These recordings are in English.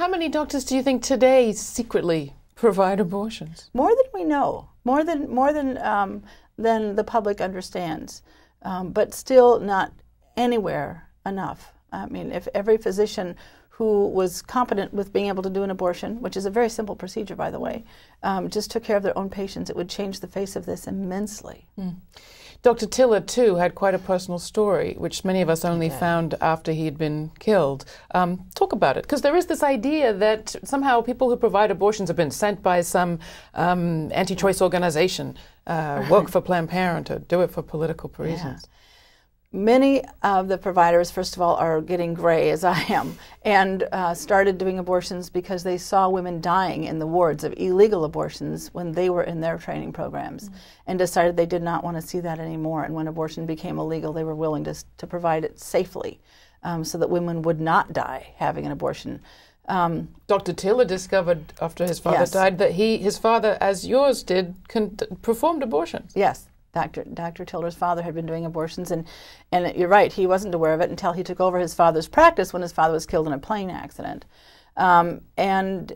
How many doctors do you think today secretly provide abortions? More than we know, more than the public understands, but still not anywhere enough. I mean, if every physician who was competent with being able to do an abortion, which is a very simple procedure, by the way, just took care of their own patients, it would change the face of this immensely. Dr. Tiller, too, had quite a personal story, which many of us only found after he had been killed. Talk about it, because there is this idea that somehow people who provide abortions have been sent by some anti-choice organization, work for Planned Parenthood, do it for political reasons. Many of the providers, first of all, are getting gray, as I am, and started doing abortions because they saw women dying in the wards of illegal abortions when they were in their training programs, and decided they did not want to see that anymore. And when abortion became illegal, they were willing to provide it safely so that women would not die having an abortion. Dr. Tiller discovered after his father died that his father, as yours did, performed abortions. Yes. Dr. Tiller's father had been doing abortions, and you're right, he wasn't aware of it until he took over his father's practice when his father was killed in a plane accident. And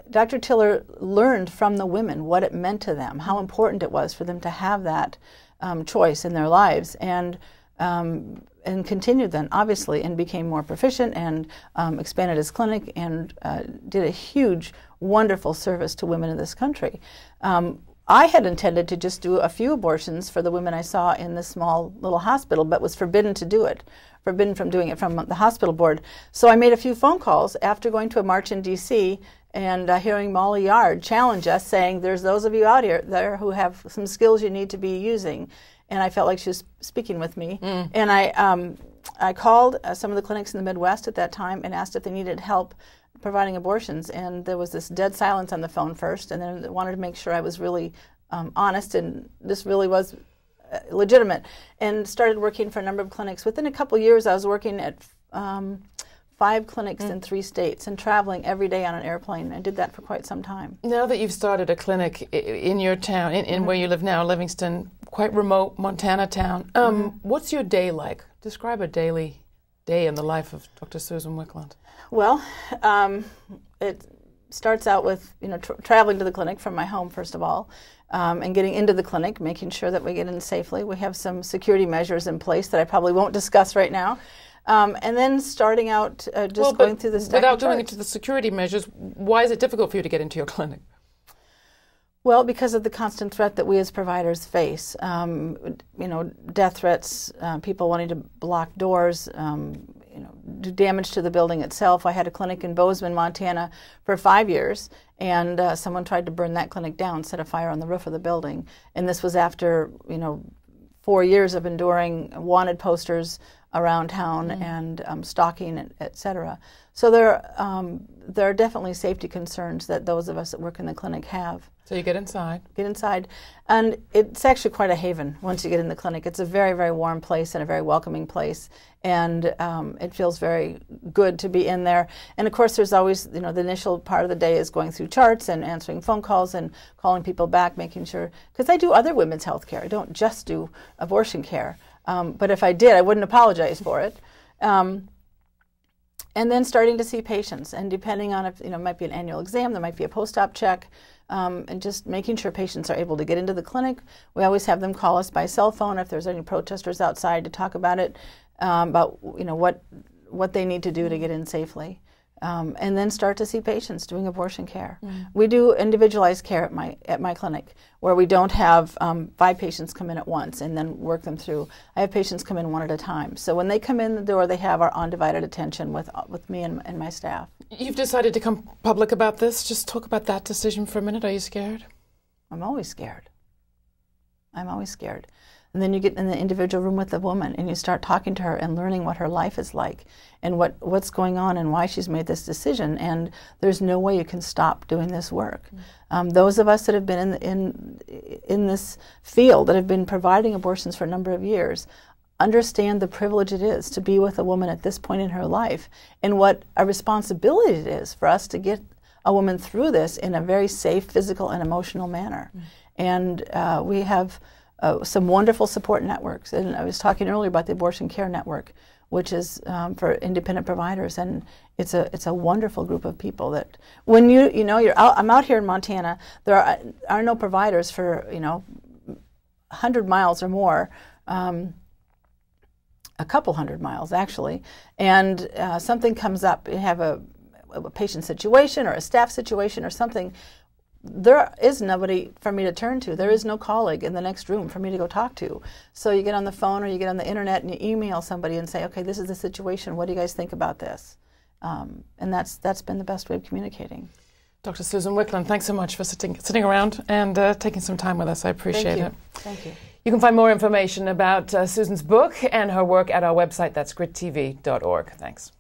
Dr. Tiller learned from the women what it meant to them, how important it was for them to have that choice in their lives, and continued then, obviously, and became more proficient and expanded his clinic and did a huge, wonderful service to women in this country. I had intended to just do a few abortions for the women I saw in this small little hospital, but was forbidden to do it, forbidden from doing it from the hospital board. So I made a few phone calls after going to a march in D.C. and hearing Molly Yard challenge us, saying, there's those of you out there who have some skills you need to be using. And I felt like she was speaking with me. And I called some of the clinics in the Midwest at that time and asked if they needed help providing abortions, and there was this dead silence on the phone first, and then wanted to make sure I was really honest and this really was legitimate, and started working for a number of clinics. Within a couple years, I was working at 5 clinics in 3 states and traveling every day on an airplane. I did that for quite some time. Now that you've started a clinic in your town, in where you live now, Livingston, quite remote Montana town, what's your day like? Describe a daily day in the life of Dr. Susan Wicklund. Well, it starts out with traveling to the clinic from my home, first of all, and getting into the clinic, making sure that we get in safely. We have some security measures in place that I probably won't discuss right now. And then starting out going through the stack without going into the security measures, why is it difficult for you to get into your clinic? Well, because of the constant threat that we as providers face. Death threats, people wanting to block doors, do damage to the building itself. I had a clinic in Bozeman, Montana for 5 years, and someone tried to burn that clinic down, set a fire on the roof of the building. And this was after, 4 years of enduring wanted posters around town and stalking, et cetera. So there are definitely safety concerns that those of us that work in the clinic have. So you get inside. Get inside. And it's actually quite a haven once you get in the clinic. It's a very, very warm place and a very welcoming place. And it feels very good to be in there. And of course, there's always, the initial part of the day is going through charts and answering phone calls and calling people back, making sure, because I do other women's health care. I don't just do abortion care. But if I did, I wouldn't apologize for it. And then starting to see patients, and depending on if, it might be an annual exam, there might be a post-op check, and just making sure patients are able to get into the clinic. We always have them call us by cell phone if there's any protesters outside to talk about it, about what they need to do to get in safely. And then start to see patients doing abortion care. We do individualized care at my clinic, where we don't have 5 patients come in at once and then work them through. I have patients come in one at a time. So when they come in the door, they have our undivided attention with me and my staff. You've decided to come public about this. Just talk about that decision for a minute. Are you scared? I'm always scared. I'm always scared. And then you get in the individual room with the woman and you start talking to her and learning what her life is like and what's going on and why she's made this decision. And there's no way you can stop doing this work. Those of us that have been in this field, that have been providing abortions for a number of years, understand the privilege it is to be with a woman at this point in her life and what a responsibility it is for us to get a woman through this in a very safe physical and emotional manner. And we have some wonderful support networks. And I was talking earlier about the Abortion Care Network. which is for independent providers, and it's a wonderful group of people. That when you know you're out, I'm out here in Montana. There are no providers for 100 miles or more. A couple hundred miles actually, and something comes up, you have a patient situation or a staff situation or something, there is nobody for me to turn to. There is no colleague in the next room for me to go talk to. So you get on the phone or you get on the internet and you email somebody and say, okay, this is the situation, what do you guys think about this? And that's been the best way of communicating. Dr. Susan Wicklund, thanks so much for sitting around and taking some time with us. I appreciate it. Thank you. You can find more information about Susan's book and her work at our website. That's GRITtv.org. Thanks.